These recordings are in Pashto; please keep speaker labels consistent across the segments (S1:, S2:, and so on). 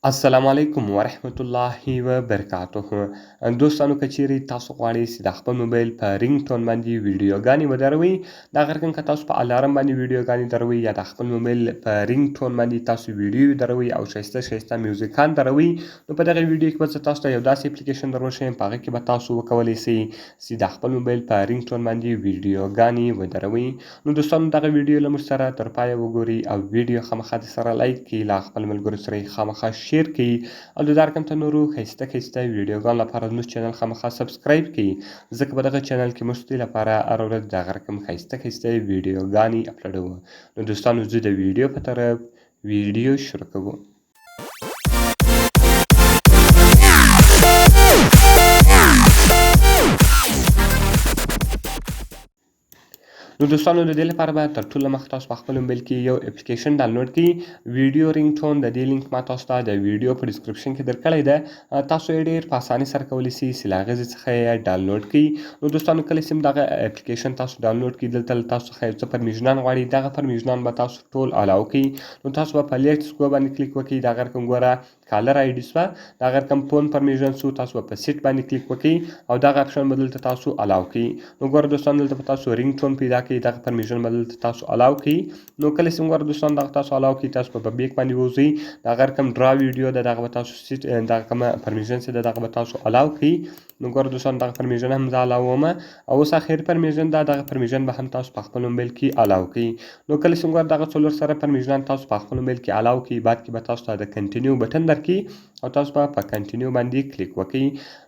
S1: السلام علیکم ورحمت الله وبرکاته. دوستانو که چیرې تاسو غواړئ چې د خپل موبایل په رینګ ټون باندې ویډیوګانې ودروئ، د هغه رقم که تاسو په الارم باندې ویډیوګانې دروئ یا د خپل موبایل په رینګ ټون باندې تاسو ویډیو دروئ او ښایسته میوزیکان دروئ، نو په دغه ویډیو کې به زه تاسو ته یو داسې اپلیکیشن دروښیم په هغه کې به تاسو وکولی سئ چې د خپل موبایل په رینګ ټون باندې ویډیوګانې ودروئ. نو دوستانو دغه ویډیو له موږ سره تر پایه وګورئ او ویډیو خامخا سره لایک کړئ، له خپل ملګرو سره یې خامخا شیر کړئ او د دغه رقم ته نورو ښایسته ویډیوګانو لپاره زموږ چینل خامخا سبسکرایب کړئ، ځکه په دغه چینل کې موږ ستاسو لپاره هره ورځ دغه رقم ښایسته ویډیوګانې اپلوډوو. نو دوستانو زه د ویډیو په طرف ویډیو شروع کوو. نو دوستانو د دې لپاره به تر ټولو مخکې تاسو په خپل موبایل کې یو اپلیکیشن ډاونلوډ کړئ، ویډیو رینګ ټون. د دې لینک ما تاسو ته د ویډیو په ډسکرپشن کې درکړی ده، تاسو یې ډېر په اسانۍ سره کولی سئ چې له هغې ځای څخه یې ډاونلوډ کړئ. نو دوستانو کله چې دغه اپلیکیشن تاسو ډاونلوډ کړئ، دلته له تاسو څخه یو څه پرمیشنان غواړي، دغه پرمیشنان به تاسو ټول الاو کړئ. نو تاسو به په لیټس گو باندې کلیک وکړئ، د هغه رقم ګوره کالر آی ډي سوه، د هغه رقم فون پرمیشن سو، تاسو به په سیټ باندې کلیک وکړئ او دغه اپشن به دلته تاسو الاو کړئ. نو ګوره دوستانو دلته به تاسو رینګ ټون پیدا کړئ، دغه پرمیشن به دلته تاسو الاو کړئ. نو کله چې ګوره دوستانو دغه تاسو الاو کړئ، تاسو به په بیک باندې ووځئ، د هغه رقم ډرا ویډیو ده، دغه به تاسو سیټ دغه کومه پرمیشن چې ده دغه به تاسو الاو کړئ. نو ګوره دوستانو دغه پرمیشن هم زه الاومه او اوس اخري پرمیشن ده، دغه پرمیشن به هم تاسو په خپل موبایل کې الاو کړئ. نو کله چې ګوره دغه څلور سره پرمیشنان تاسو په خپل موبایل کې الاو کړئ، بعد کې به تاسو ته د کنټینیو بټن درکړي او تاسو به په کنټینیو باندې کلیک وکړئ.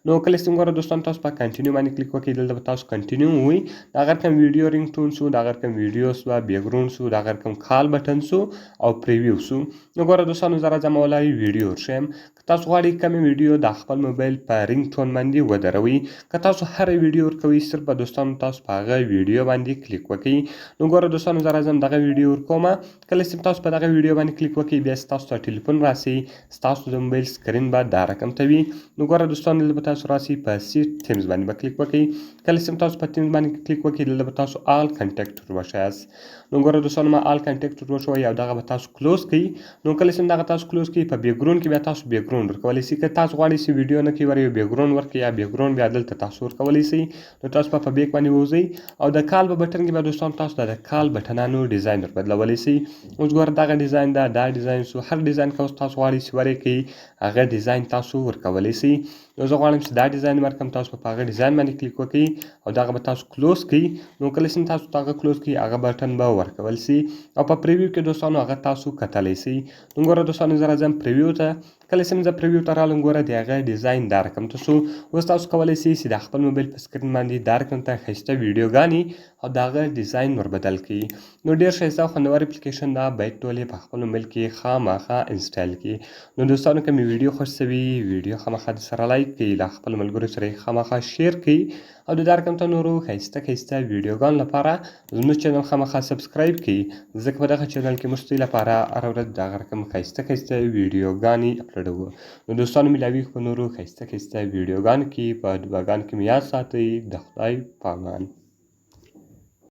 S1: نو کله چې ګوره دوستانو تاسو په کنټینیو باندې کلیک وکړئ، دلته به تاسو کنټینیو ووایي، د هغه رقم ویډیو رینګ ټون سو، د هغه رقم ویډیو سوه، بیکګراوند سو، د هغه رقم کال بټن سو او پریویو سو. نو ګوره دوستانو زه راځم ولی ویډیو ورښیم. که تاسو غواړئ کومې ویډیو د خپل موبایل په رینګ ټون باندې ودروئ، که تاسو هره ویډیو ورکوئ، صرف به دوستانو تاسو په هغه ویډیو باندې کلیک وکړئ. نو ګوره دوستانو زه راځم دغه ویډیو ورکومه. کله چې تاسو په دغه ویډیو باندې کلیک وکړئ، بیا ستاسو ته ټلیفون راسي، ستاسو د موبایل سکرین به دا رقم ته وي. نو ګوره دوستانو دلته به تاسو راسي په سیټ تیمز باندې به کلیک وکړئ. کله چې تاسو په تیمز باندې کلیک وکړئ، دلته به تاسو آل کنټیکټ وښایاست. نو ګوره دوستانو ما آل کنټیکټ وښوی او دغه به تاسو کلوز کړئ. نو کله چې دغه تاسو کلوز کړئ، په بیکګراوند کې بیا تاسو بیکګراوند ورکولی سئ. که تاسو غواړئ چې ویډیو نه کې یو بیکګراوند ورکړئ یا بیکګراوند بیا دلته تاسو ورکولی سئ. نو تاسو په بیک باندې ووځئ او د کال په بټن کې به دوستانو تاسو ته د کال بټنانو ډیزاین ور بدلولی سئ. اوس ګوره دغه ډیزاین ده، دا ډیزاین سو، هر ډیزاین که اوس تاسو غواړئ چې ورکړئ، هغه ډیزاین تاسو ورکولی سئ. نو زه غواړم چې دا ډیزاین ورکړم، تاسو په هغه ډیزاین باندې کلیک وکړئ او دغه به تاسو کلوز کړئ. نو کله چې تاسو دغه کلوز کړئ، هغه بټن به ورکول سي او په پریویو کې دوستانو هغه تاسو کتلی سئ. نو ګوره دوستانو زه راځم پریویو ته. کله چې زه پریویو ته رالم، ګوره د هغه ډیزاین دا رقم ته سو. اوس تاسو کولی سئ چې د خپل موبایل په سکرین باندې دا رقم ته ښایسته ویډیوګانې او د هغه ډیزاین ور بدل کړئ. نو ډېر ښایسته او خوندور اپلیکیشن ده، باید ټول یې په خپل موبایل کې خامخا انسټال کړئ. نو دوستانو که مې ویډیو خوښ سوي، ویډیو خامخا سره لایک کړئ، له خپل ملګرو سره یې خامخا شیر کړئ او د دا رقم ته نورو ښایسته ویډیوګانو لپاره زموږ چینل خامخا سبسکرایب کړئ، ځکه په دغه چینل کې موږ ستاسو لپاره هره ورځ دغه رقم ښایسته ویډیوګانې اپلوډوو. نو دوستانو ملاویږو په نورو ښایسته ویډیوګانو کې، په دعاګانو کې مې یاد ساتئ. د خدای په امان.